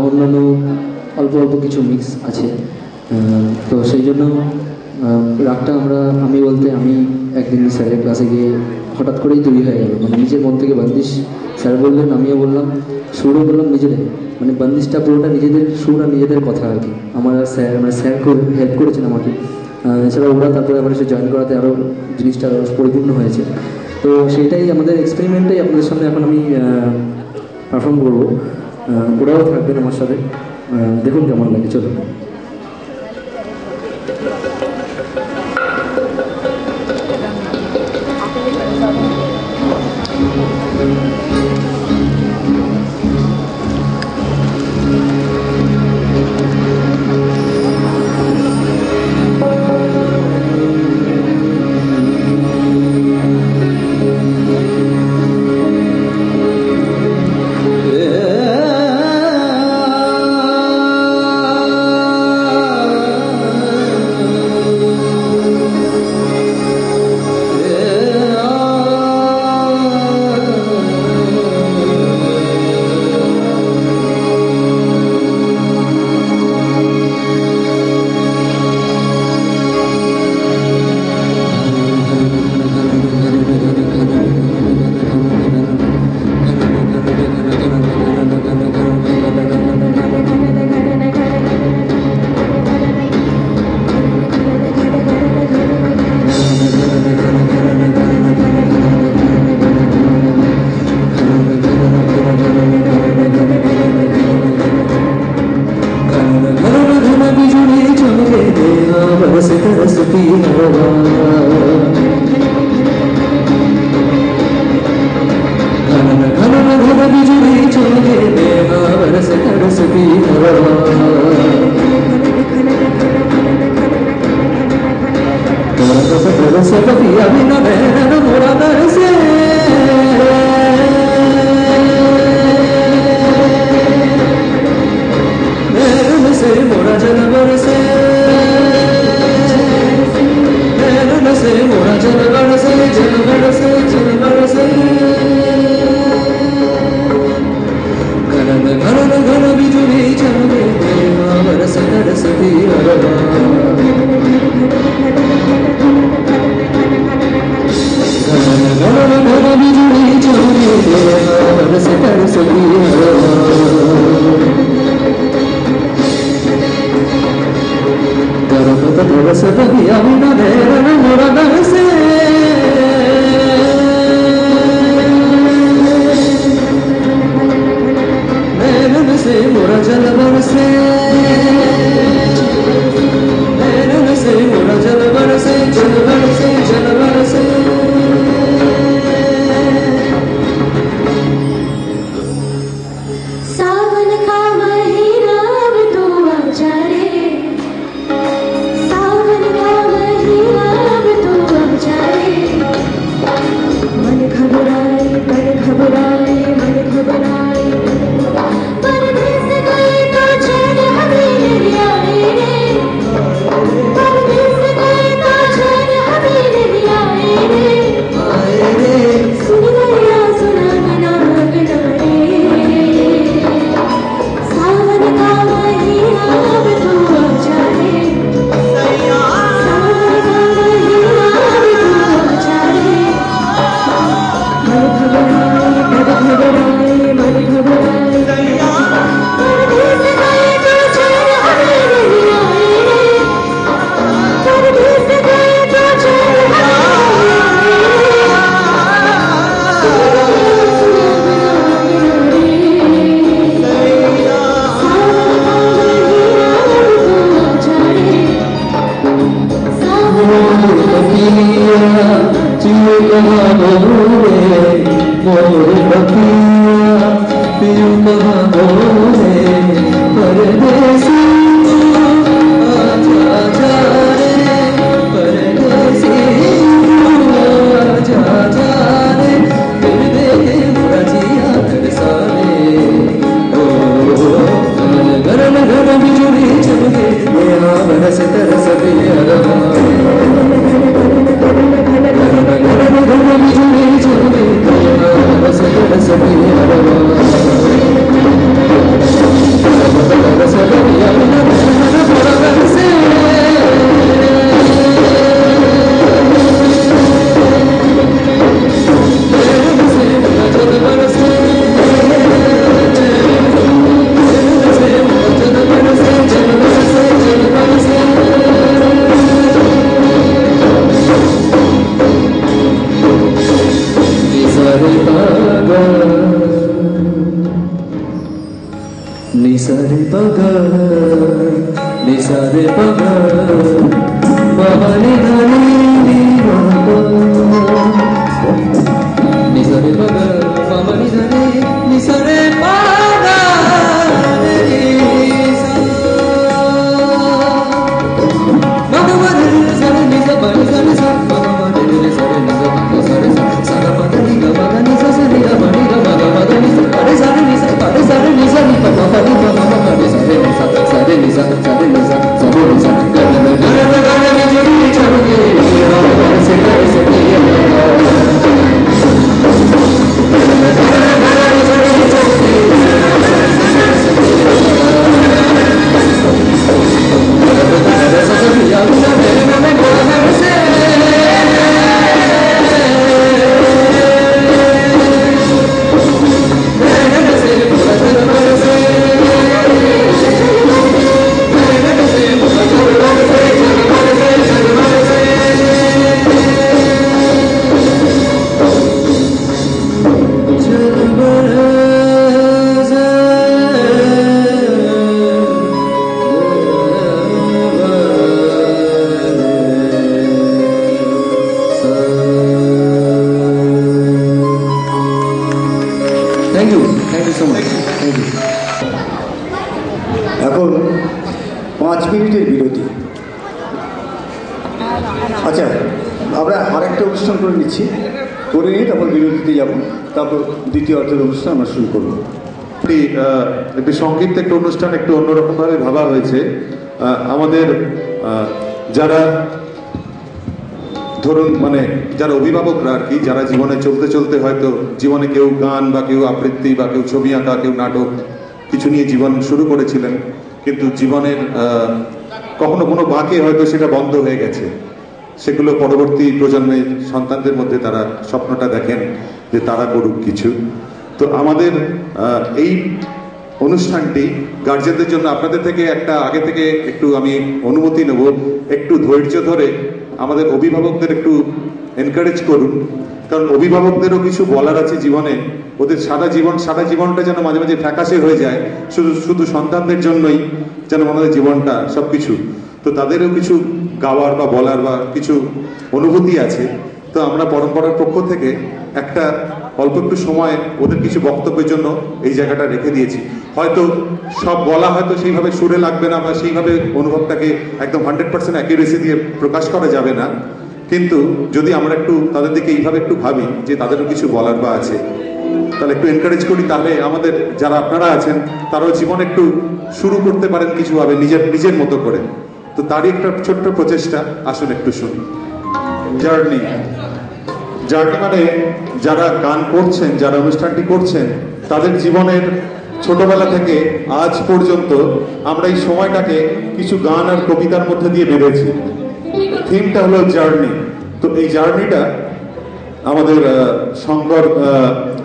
অন্যান্য অল্প অল্প কিছু মিক্স আছে। তো সেই জন্য রাগটা আমি বলতে আমি একদিন স্যারের ক্লাসে গিয়ে হঠাৎ করেই তৈরি হয়ে গেল, মানে নিজের মন থেকে বন্দিশ স্যার বললেন, আমিও বললাম, সুরও বললাম নিজেরাই, মানে বন্দিশটা পুরোটা নিজেদের সুর আর নিজেদের কথা আর কি। আমার স্যার স্যার খুব হেল্প করেছেন আমাকে, এছাড়া ওরা তারপরে আবার এসে জয়েন করাতে আরও জিনিসটা পরিপূর্ণ হয়েছে। তো সেটাই আমাদের এক্সপেরিমেন্টাই আপনাদের সামনে এখন আমি পারফর্ম করবো। ওরাও থাকবেন আমার সাথে, দেখুন কেমন লাগে, চলুন। निसारे पगा निसारे पगा बहाने गाने निसारे पगा बहाने गाने निसारे पगा Thank you so much. Thank you. এখন 5 মিনিটের বিরতি। আচ্ছা, আমরা আরেকটা অনুষ্ঠান করে নিচ্ছি, করে নিয়ে তারপর বিরতিতে যাব, তারপর দ্বিতীয় অর্থের অনুষ্ঠান আমরা শুরু করব। একটি সংক্ষিপ্ত একটা অনুষ্ঠান একটু অন্যরকমভাবে ভাবা হয়েছে। আমাদের যারা ধরুন মানে যারা অভিভাবকরা আর কি, যারা জীবনে চলতে চলতে হয়তো জীবনে কেউ গান বা কেউ আবৃত্তি বা কেউ ছবি আঁকা, কেউ নাটক কিছু নিয়ে জীবন শুরু করেছিলেন, কিন্তু জীবনের কখনো কোনো বাঁকে হয়তো সেটা বন্ধ হয়ে গেছে, সেগুলো পরবর্তী প্রজন্মের সন্তানদের মধ্যে তারা স্বপ্নটা দেখেন যে তারা করুক কিছু। তো আমাদের এই অনুষ্ঠানটি গার্জেনদের জন্য আপনাদের থেকে একটা আগে থেকে একটু আমি অনুমতি নেব, একটু ধৈর্য ধরে আমাদের অভিভাবকদের একটু এনকারেজ করুন, কারণ অভিভাবকদেরও কিছু বলার আছে জীবনে। ওদের সারা জীবনটা যেন মাঝে মাঝে ফ্যাকাশে হয়ে যায়, শুধু সন্তানদের জন্যই যেন আমাদের জীবনটা সবকিছু। তো তাদেরও কিছু গাওয়ার বা বলার বা কিছু অনুভূতি আছে। তো আমরা পরম্পরার পক্ষ থেকে একটা অল্প একটু সময় ওদের কিছু বক্তব্যের জন্য এই জায়গাটা রেখে দিয়েছি। হয়তো সব বলা হয়তো সেইভাবে সুরে লাগবে না বা সেইভাবে অনুভবটাকে একদম 100% অ্যাকিউরেসি দিয়ে প্রকাশ করা যাবে না, কিন্তু যদি আমরা একটু তাদের দিকে এইভাবে একটু ভাবি যে তাদেরও কিছু বলার বা আছে, তাহলে একটু এনকারেজ করি, তাহলে আমাদের যারা আপনারা আছেন তারাও জীবন একটু শুরু করতে পারেন কিছুভাবে নিজের মতো করে। তো তারই একটা ছোট্ট প্রচেষ্টা, আসুন একটু শুনি। জার্নি মানে যারা গান করছেন, যারা অনুষ্ঠানটি করছেন, তাদের জীবনের ছোটবেলা থেকে আজ পর্যন্ত আমরা এই সময়টাকে কিছু গান আর কবিতার মধ্যে দিয়ে বেড়েছি। থিমটা হলো জার্নি। তো এই জার্নিটা আমাদের শঙ্কর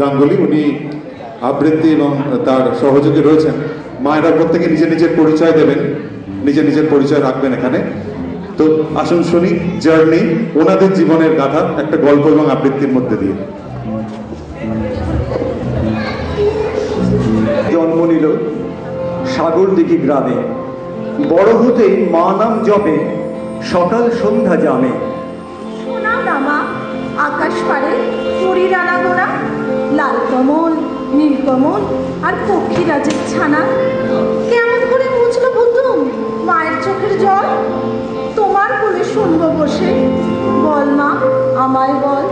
গাঙ্গুলি, উনি আবৃত্তি এবং তার সহযোগী রয়েছেন। মায়েরা প্রত্যেকে নিজের পরিচয় দেবেন, নিজের পরিচয় রাখবেন এখানে। তো আসুন শুনি জার্নি, ওনাদের জীবনের গাথা একটা গল্প এবং আবৃত্তির মধ্যে দিয়ে। জন্ম নিল সাগরদিঘি গ্রামে, বড় হতেই মা নাম জপে, সকাল সন্ধ্যা জামে। সোনা নামা আকাশ পারে পরিরানা গোড়া, লাল কমল নীলকমল আর পক্ষীরাজের ছানা। কেমন করে মুছলো প্রথম মায়ের চোখের জল, তোমার কোলে শুনবো বসে, বল মা আমায় বল।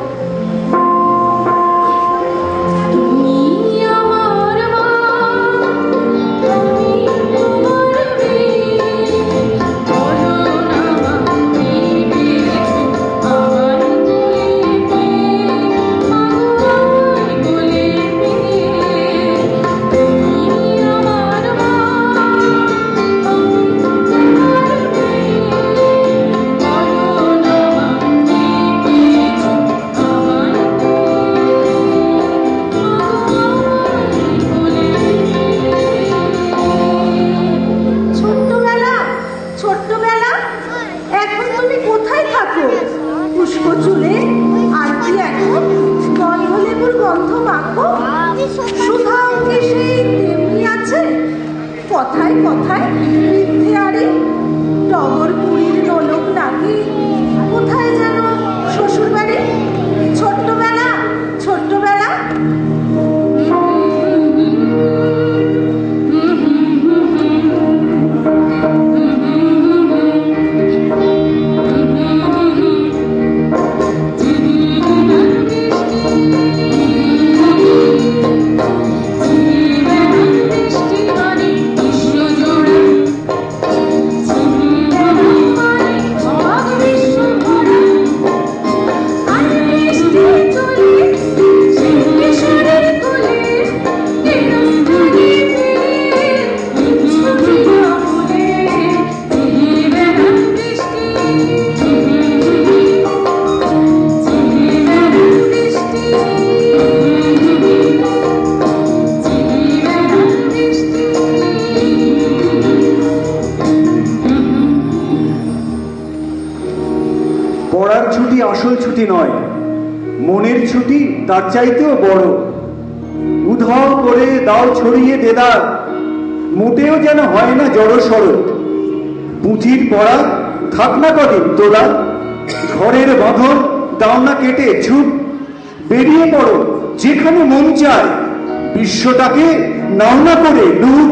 কথায় কথায় মিথ্যে আরে টগর পুরীর নোলক নাকি কোথায় যেন শ্বশুর বাড়ি ছোট্টবেলা ছোট্টবেলা পড়ার ছুটি আসল ছুটি নয়, মনের ছুটি তার চাইতেও বড়। উধাও করে দাও ছড়িয়ে দেদার, মোটেও যেন হয় না জড়সড়। পুঁথির পড়া থাক না কদিন তোলা, ঘরের বাঁধন দাও না কেটে ছুট। বেরিয়ে পড়ো যেখানে মন চায়, বিশ্বটাকে নাও না করে লুট।